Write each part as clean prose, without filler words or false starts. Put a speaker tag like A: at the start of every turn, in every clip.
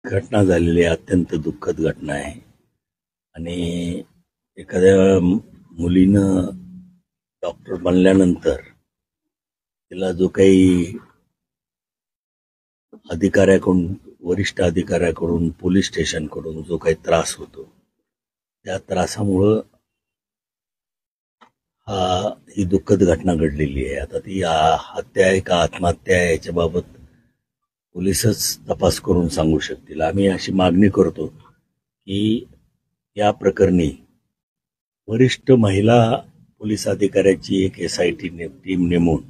A: घटना झालेली आहे, अत्यंत दुःखद घटना आहे आणि एखाद्या मुलीनं डॉक्टर बनल्यानंतर तिला जो काही अधिकाऱ्याकडून, वरिष्ठ अधिकाऱ्याकडून, पोलीस स्टेशनकडून जो काही त्रास होतो, त्या त्रासामुळं ही दुःखद घटना घडलेली आहे. आता ती हत्या आहे का आत्महत्या आहे याच्याबाबत पोलीसच तपास करून सांगू शकतील. आम्ही अशी मागणी करतो की या प्रकरणी वरिष्ठ महिला पोलीस अधिकाऱ्याची एक SIT टीम नेमून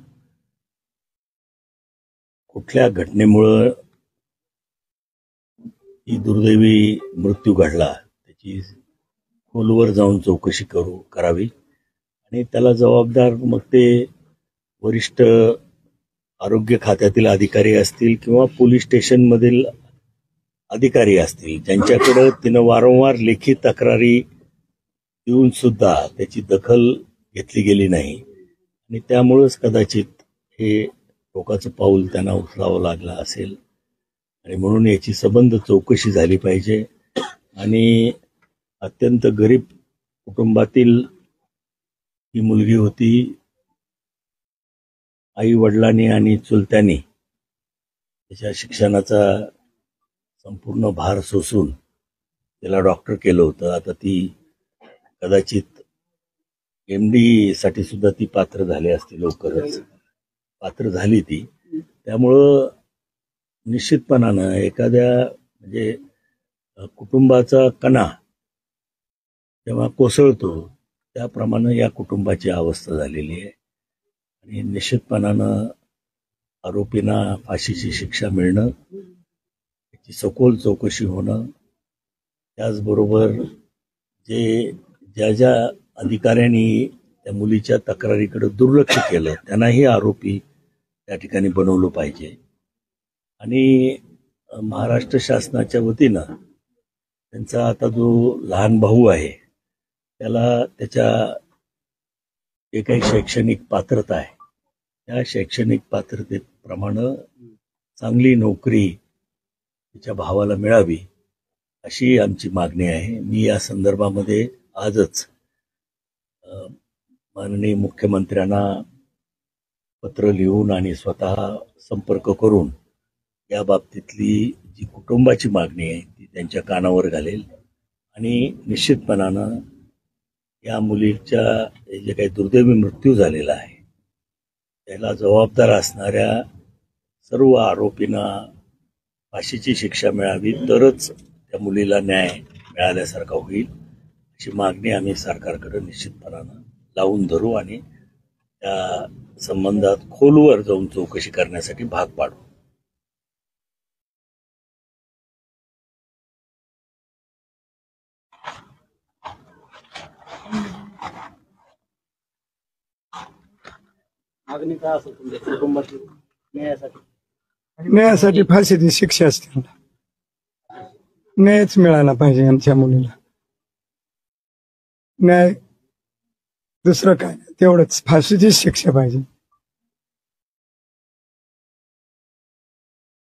A: कुठल्या घटनेमुळे ही दुर्दैवी मृत्यू घडला त्याची खोलवर जाऊन चौकशी करावी आणि त्याला जबाबदार मग ते वरिष्ठ आरोग्य खात्यातील अधिकारी असतील किंवा पोलीस स्टेशन मधील अधिकारी असतील, ज्यांच्याकडे तिनं वारंवार लेखी तक्रारी देऊन सुद्धा त्याची दखल घेतली गेली नाही आणि त्यामुळेच कदाचित हे टोकाचं पाऊल त्यांना उचलावं लागलं असेल आणि म्हणून याची सबंध चौकशी झाली पाहिजे. आणि अत्यंत गरीब कुटुंबातील ही मुलगी होती. आई वडिलांनी आणि चुलत्यांनी त्याच्या शिक्षणाचा संपूर्ण भार सोसून तिला डॉक्टर केलं होतं. आता ती कदाचित MD साठी सुद्धा ती पात्र झाली असती, लवकरच पात्र झाली ती. त्यामुळं निश्चितपणानं एखाद्या म्हणजे कुटुंबाचा कणा जेव्हा कोसळतो त्याप्रमाणे या कुटुंबाची अवस्था झालेली आहे आणि निश्चितपणानं आरोपींना फाशीची शिक्षा मिळणं, त्याची सखोल चौकशी होणं, त्याचबरोबर ज्या अधिकाऱ्यांनी त्या मुलीच्या तक्रारीकडे दुर्लक्ष केलं त्यांनाही आरोपी त्या ठिकाणी बनवलं पाहिजे. आणि महाराष्ट्र शासनाच्या वतीनं त्यांचा आता जो लहान भाऊ आहे त्याला त्याच्या जे काही शैक्षणिक पात्रता आहे त्या शैक्षणिक पात्रतेप्रमाणे चांगली नोकरी त्याच्या भावाला मिळावी अशी आमची मागणी आहे. मी या संदर्भामध्ये आजच माननीय मुख्यमंत्र्यांना पत्र लिहून आणि स्वतः संपर्क करून या बाबतीतली जी कुटुंबाची मागणी आहे ती त्यांच्या कानावर घालेल आणि निश्चितपणानं या मुलीच्या जे काही दुर्दैवी मृत्यू झालेला आहे त्याला जबाबदार असणाऱ्या सर्व आरोपींना फाशीची शिक्षा मिळावी, तरच त्या मुलीला न्याय मिळाल्यासारखा होईल अशी मागणी आम्ही सरकारकडे निश्चितपणानं लावून धरू आणि त्या संबंधात खोलवर जाऊन चौकशी करण्यासाठी भाग पाडू.
B: मागणी काय असेल तुमच्या कुटुंबाची
C: न्यायासाठी फाशीची शिक्षा असते. न्यायच मिळाला पाहिजे आमच्या मुलीला. न्याय दुसरं काय तेवढंच, फाशीची शिक्षा पाहिजे.